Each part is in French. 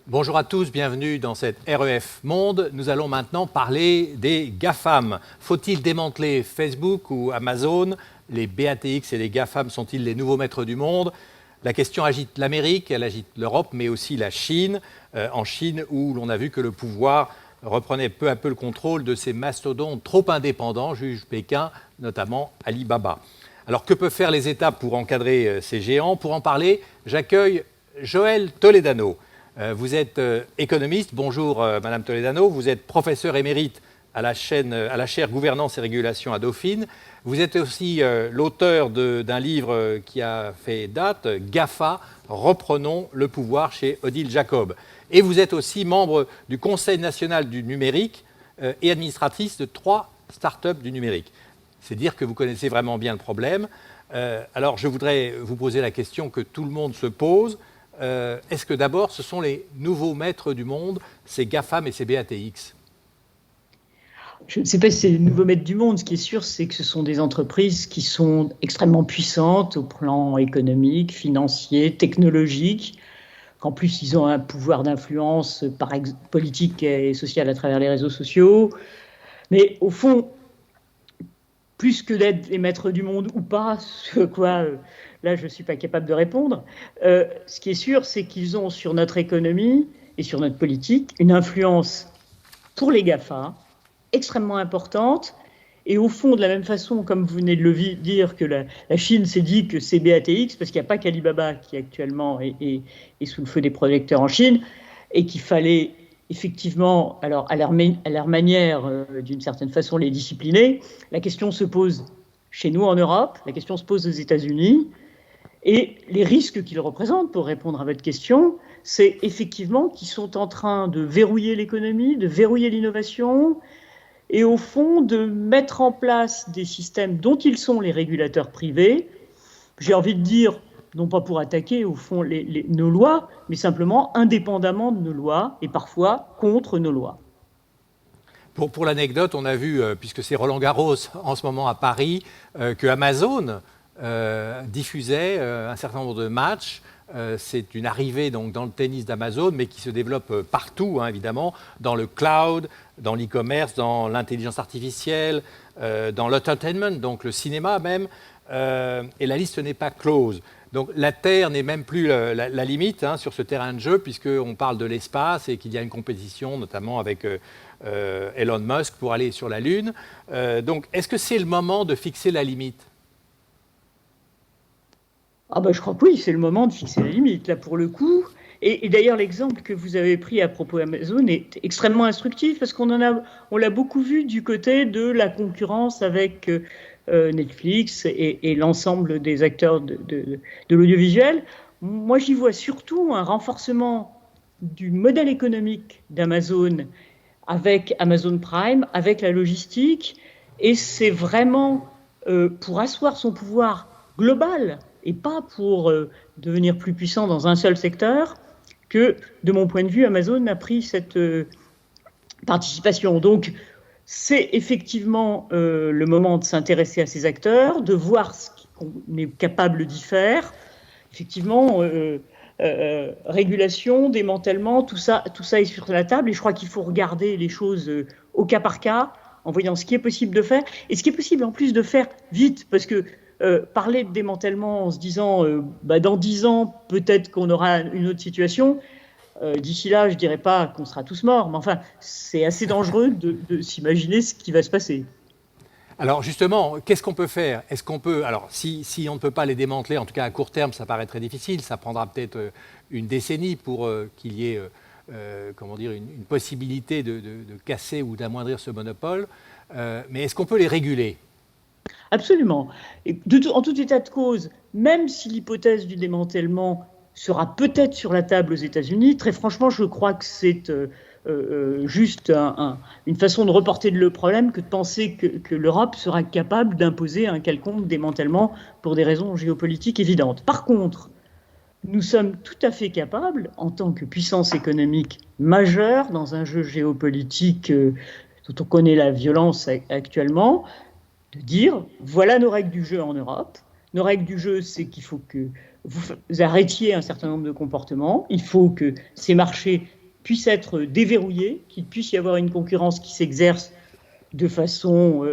Bonjour à tous, bienvenue dans cette REF Monde. Nous allons maintenant parler des GAFAM. Faut-il démanteler Facebook ou Amazon? Les BATX et les GAFAM sont-ils les nouveaux maîtres du monde? La question agite l'Amérique, elle agite l'Europe, mais aussi la Chine. En Chine, où l'on a vu que le pouvoir reprenait peu à peu le contrôle de ces mastodontes trop indépendants, juge Pékin, notamment Alibaba. Alors que peuvent faire les États pour encadrer ces géants? Pour en parler, j'accueille Joël Toledano. Vous êtes économiste, bonjour Madame Toledano, vous êtes professeur émérite à la chaire Gouvernance et Régulation à Dauphine. Vous êtes aussi l'auteur d'un livre qui a fait date, GAFA, Reprenons le pouvoir chez Odile Jacob. Et vous êtes aussi membre du Conseil national du numérique et administratrice de 3 startups du numérique. C'est dire que vous connaissez vraiment bien le problème. Alors je voudrais vous poser la question que tout le monde se pose. Est-ce que d'abord, ce sont les nouveaux maîtres du monde, ces GAFAM et ces BATX? Je ne sais pas si c'est les nouveaux maîtres du monde. Ce qui est sûr, c'est que ce sont des entreprises qui sont extrêmement puissantes au plan économique, financier, technologique, qu'en plus, ils ont un pouvoir d'influence politique et sociale à travers les réseaux sociaux. Mais au fond, plus que d'être les maîtres du monde ou pas, ce quoi, là, je ne suis pas capable de répondre. Ce qui est sûr, c'est qu'ils ont sur notre économie et sur notre politique une influence pour les GAFA extrêmement importante. Et au fond, de la même façon, comme vous venez de le dire, que la Chine s'est dit que c'est BATX, parce qu'il n'y a pas qu'Alibaba qui actuellement est sous le feu des projecteurs en Chine, et qu'il fallait effectivement, alors à leur manière, d'une certaine façon, les discipliner. La question se pose chez nous en Europe, la question se pose aux États-Unis, et les risques qu'ils représentent, pour répondre à votre question, c'est effectivement qu'ils sont en train de verrouiller l'économie, de verrouiller l'innovation, et au fond de mettre en place des systèmes dont ils sont les régulateurs privés, j'ai envie de dire, non pas pour attaquer au fond nos lois, mais simplement indépendamment de nos lois et parfois contre nos lois. Pour l'anecdote, on a vu, puisque c'est Roland Garros en ce moment à Paris, que Amazon diffusait un certain nombre de matchs. C'est une arrivée donc, dans le tennis d'Amazon, mais qui se développe partout, hein, évidemment, dans le cloud, dans l'e-commerce, dans l'intelligence artificielle, dans l'entertainment, donc le cinéma même, et la liste n'est pas close. Donc la Terre n'est même plus la limite hein, sur ce terrain de jeu, puisqu'on parle de l'espace et qu'il y a une compétition, notamment avec Elon Musk, pour aller sur la Lune. Donc est-ce que c'est le moment de fixer la limite ? Ah ben, je crois que oui, c'est le moment de fixer la limite, là, pour le coup. Et d'ailleurs, l'exemple que vous avez pris à propos d'Amazon est extrêmement instructif, parce on l'a beaucoup vu du côté de la concurrence avec Netflix et l'ensemble des acteurs de l'audiovisuel. Moi, j'y vois surtout un renforcement du modèle économique d'Amazon avec Amazon Prime, avec la logistique, et c'est vraiment pour asseoir son pouvoir global et pas pour devenir plus puissant dans un seul secteur, que, de mon point de vue, Amazon a pris cette participation. Donc, c'est effectivement le moment de s'intéresser à ces acteurs, de voir ce qu'on est capable d'y faire. Effectivement, régulation, démantèlement, tout ça est sur la table, et je crois qu'il faut regarder les choses au cas par cas, en voyant ce qui est possible de faire, et ce qui est possible en plus de faire vite, parce que parler de démantèlement en se disant dans 10 ans, peut-être qu'on aura une autre situation, d'ici là, je ne dirais pas qu'on sera tous morts, mais enfin, c'est assez dangereux de s'imaginer ce qui va se passer. Alors justement, qu'est-ce qu'on peut faire? Est-ce qu'on peut, alors si on ne peut pas les démanteler, en tout cas à court terme, ça paraît très difficile, ça prendra peut-être une décennie pour qu'il y ait une possibilité de casser ou d'amoindrir ce monopole, mais est-ce qu'on peut les réguler? Absolument. Et en tout état de cause, même si l'hypothèse du démantèlement sera peut-être sur la table aux États-Unis, très franchement, je crois que c'est juste une façon de reporter le problème que de penser que l'Europe sera capable d'imposer un quelconque démantèlement pour des raisons géopolitiques évidentes. Par contre, nous sommes tout à fait capables, en tant que puissance économique majeure dans un jeu géopolitique dont on connaît la violence actuellement, de dire voilà nos règles du jeu en Europe, Nos règles du jeu, c'est qu'il faut que vous arrêtiez un certain nombre de comportements. Il faut que ces marchés puissent être déverrouillés, qu'il puisse y avoir une concurrence qui s'exerce de façon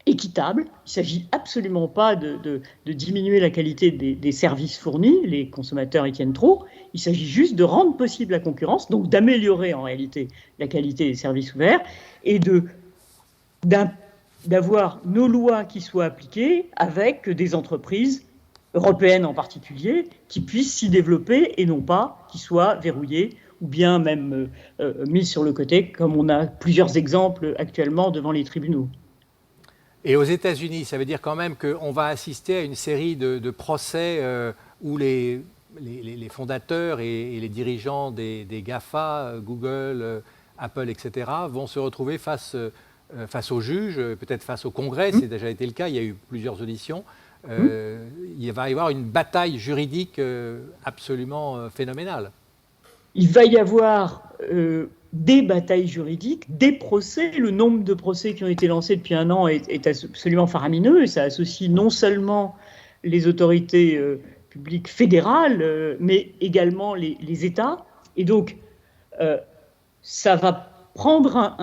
équitable. Il ne s'agit absolument pas de diminuer la qualité des services fournis. Les consommateurs y tiennent trop. Il s'agit juste de rendre possible la concurrence, donc d'améliorer en réalité la qualité des services ouverts et d'avoir nos lois qui soient appliquées avec des entreprises européennes en particulier qui puissent s'y développer et non pas qui soient verrouillées ou bien même mises sur le côté, comme on a plusieurs exemples actuellement devant les tribunaux. Et aux États-Unis, ça veut dire quand même qu'on va assister à une série de procès où les fondateurs et les dirigeants des GAFA, Google, Apple, etc., vont se retrouver face aux juges, peut-être face au Congrès, c'est déjà été le cas, il y a eu plusieurs auditions. Il va y avoir une bataille juridique absolument phénoménale. Il va y avoir des batailles juridiques, des procès. Le nombre de procès qui ont été lancés depuis un an est absolument faramineux et ça associe non seulement les autorités publiques fédérales, mais également les États. Et donc, ça va prendre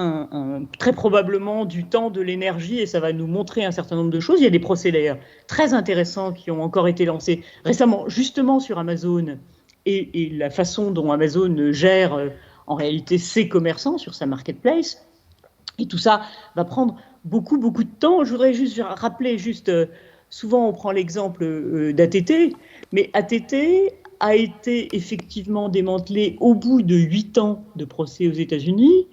très probablement du temps, de l'énergie, et ça va nous montrer un certain nombre de choses. Il y a des procès d'ailleurs très intéressants qui ont encore été lancés récemment, justement sur Amazon, et la façon dont Amazon gère en réalité ses commerçants sur sa marketplace. Et tout ça va prendre beaucoup de temps. Je voudrais juste rappeler, souvent on prend l'exemple d'ATT, mais ATT a été effectivement démantelé au bout de 8 ans de procès aux États-Unis,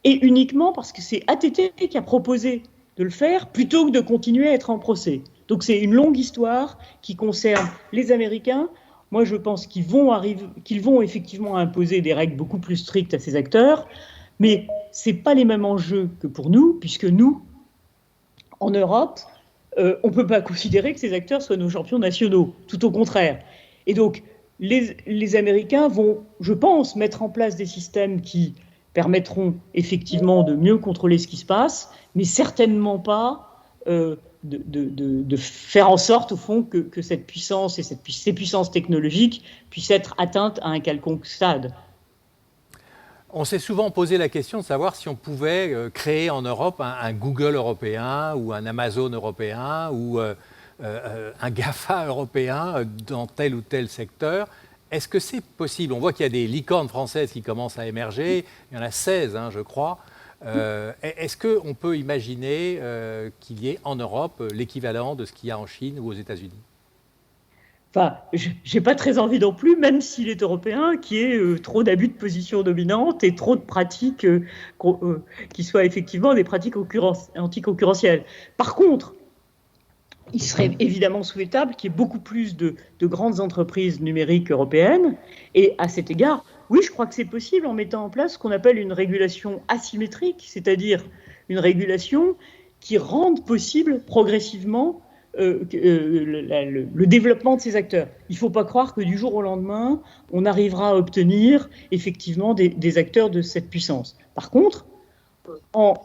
et uniquement parce que c'est ATT qui a proposé de le faire plutôt que de continuer à être en procès. Donc c'est une longue histoire qui concerne les Américains. Moi, je pense qu'ils vont effectivement imposer des règles beaucoup plus strictes à ces acteurs, mais ce n'est pas les mêmes enjeux que pour nous, puisque nous, en Europe, on ne peut pas considérer que ces acteurs soient nos champions nationaux, tout au contraire. Et donc, les Américains vont, je pense, mettre en place des systèmes qui permettront effectivement de mieux contrôler ce qui se passe, mais certainement pas de faire en sorte, au fond, que cette puissance et ces puissances technologiques puissent être atteintes à un quelconque stade. On s'est souvent posé la question de savoir si on pouvait créer en Europe un Google européen ou un Amazon européen ou un GAFA européen dans tel ou tel secteur. Est-ce que c'est possible? On voit qu'il y a des licornes françaises qui commencent à émerger. Il y en a 16, je crois. Est-ce qu'on peut imaginer qu'il y ait en Europe l'équivalent de ce qu'il y a en Chine ou aux États-Unis? Enfin, je n'ai pas très envie non plus, même s'il est européen, qu'il y ait trop d'abus de position dominante et trop de pratiques qui soient effectivement des pratiques anticoncurrentielles. Par contre, il serait évidemment souhaitable qu'il y ait beaucoup plus de grandes entreprises numériques européennes. Et à cet égard, oui, je crois que c'est possible en mettant en place ce qu'on appelle une régulation asymétrique, c'est-à-dire une régulation qui rende possible progressivement le développement de ces acteurs. Il ne faut pas croire que du jour au lendemain, on arrivera à obtenir effectivement des acteurs de cette puissance. Par contre, en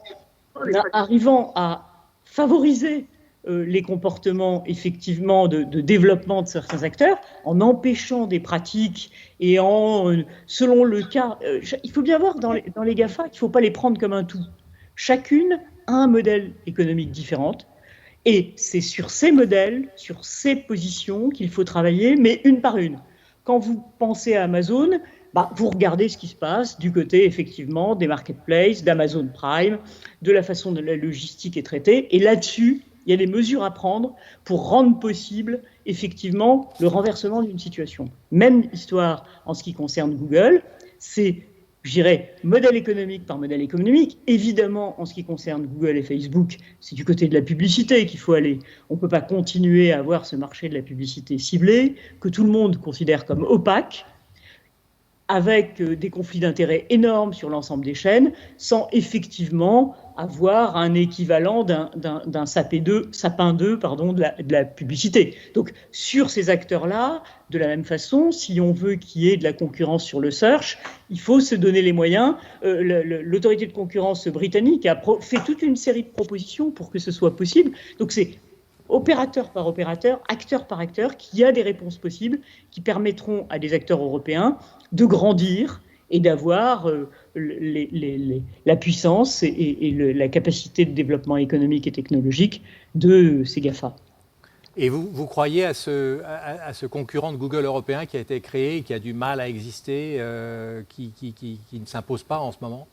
arrivant à favoriser les comportements effectivement de développement de certains acteurs, en empêchant des pratiques et selon le cas, il faut bien voir dans les GAFA qu'il ne faut pas les prendre comme un tout. Chacune a un modèle économique différent. Et c'est sur ces modèles, sur ces positions qu'il faut travailler, mais une par une. Quand vous pensez à Amazon, vous regardez ce qui se passe du côté, effectivement, des marketplaces, d'Amazon Prime, de la façon dont la logistique est traitée. Et là-dessus, il y a des mesures à prendre pour rendre possible, effectivement, le renversement d'une situation. Même histoire en ce qui concerne Google, c'est, je dirais, modèle économique par modèle économique. Évidemment, en ce qui concerne Google et Facebook, c'est du côté de la publicité qu'il faut aller. On ne peut pas continuer à avoir ce marché de la publicité ciblée, que tout le monde considère comme opaque, avec des conflits d'intérêts énormes sur l'ensemble des chaînes, sans effectivement avoir un équivalent d'un sapin 2 de la publicité. Donc, sur ces acteurs-là, de la même façon, si on veut qu'il y ait de la concurrence sur le search, il faut se donner les moyens. L'autorité de concurrence britannique a fait toute une série de propositions pour que ce soit possible. Donc, c'est opérateur par opérateur, acteur par acteur, qu'il y a des réponses possibles qui permettront à des acteurs européens de grandir et d'avoir la puissance et la capacité de développement économique et technologique de ces GAFA. Et vous croyez à ce concurrent de Google européen qui a été créé, qui a du mal à exister, qui ne s'impose pas en ce moment?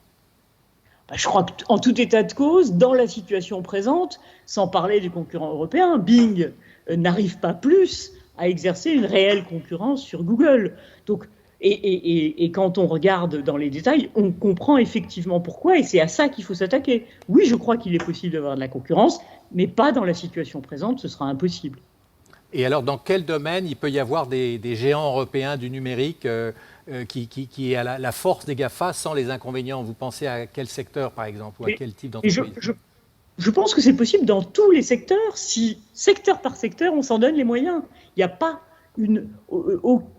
Je crois qu'en tout état de cause, dans la situation présente, sans parler du concurrent européen, Bing n'arrive pas plus à exercer une réelle concurrence sur Google. Donc, et quand on regarde dans les détails, on comprend effectivement pourquoi, et c'est à ça qu'il faut s'attaquer. Oui, je crois qu'il est possible d'avoir de la concurrence, mais pas dans la situation présente, ce sera impossible. Et alors, dans quel domaine il peut y avoir des géants européens du numérique qui est la force des GAFA sans les inconvénients? Vous pensez à quel secteur, par exemple, ou à quel type d'entreprise? Je pense que c'est possible dans tous les secteurs, si secteur par secteur, on s'en donne les moyens. Il n'y a pas il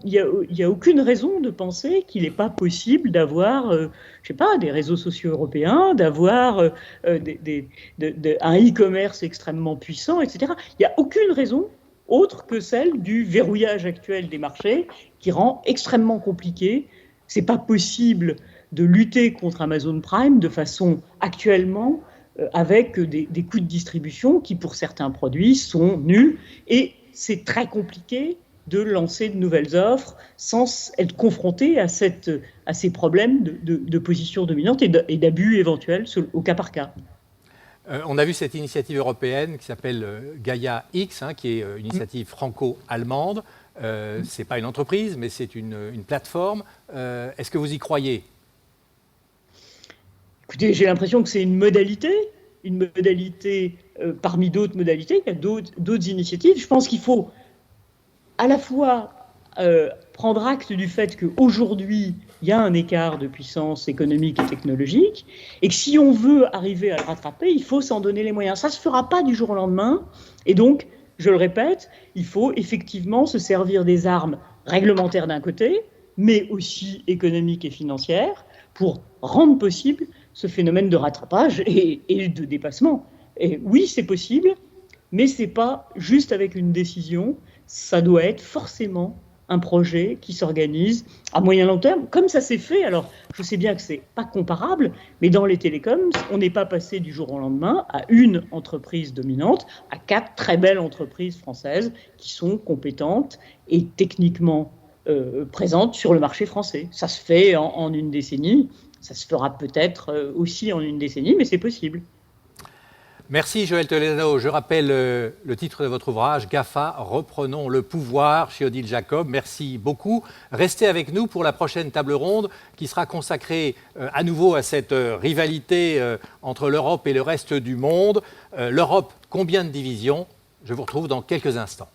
y a aucune raison de penser qu'il n'est pas possible d'avoir, je sais pas, des réseaux sociaux européens, d'avoir un e-commerce extrêmement puissant, etc. Il n'y a aucune raison autre que celle du verrouillage actuel des marchés qui rend extrêmement compliqué. C'est pas possible de lutter contre Amazon Prime de façon actuellement avec des coûts de distribution qui, pour certains produits, sont nuls. Et c'est très compliqué de lancer de nouvelles offres sans être confronté à ces problèmes de position dominante et d'abus éventuels au cas par cas. On a vu cette initiative européenne qui s'appelle Gaia X, qui est une initiative franco-allemande. Ce n'est pas une entreprise, mais c'est une plateforme. Est-ce que vous y croyez? Écoutez, j'ai l'impression que c'est une modalité parmi d'autres modalités. Il y a d'autres initiatives. Je pense qu'il faut à la fois prendre acte du fait qu'aujourd'hui, il y a un écart de puissance économique et technologique, et que si on veut arriver à le rattraper, il faut s'en donner les moyens. Ça ne se fera pas du jour au lendemain, et donc, je le répète, il faut effectivement se servir des armes réglementaires d'un côté, mais aussi économiques et financières, pour rendre possible ce phénomène de rattrapage et de dépassement. Et oui, c'est possible, mais ce n'est pas juste avec une décision, ça doit être forcément un projet qui s'organise à moyen long terme, comme ça s'est fait. Alors, je sais bien que ce n'est pas comparable, mais dans les télécoms, on n'est pas passé du jour au lendemain à une entreprise dominante, à 4 très belles entreprises françaises qui sont compétentes et techniquement présentes sur le marché français. Ça se fait en une décennie, ça se fera peut-être aussi en une décennie, mais c'est possible. Merci Joël Toledano. Je rappelle le titre de votre ouvrage, GAFA, reprenons le pouvoir, chez Odile Jacob. Merci beaucoup. Restez avec nous pour la prochaine table ronde qui sera consacrée à nouveau à cette rivalité entre l'Europe et le reste du monde. L'Europe, combien de divisions? Je vous retrouve dans quelques instants.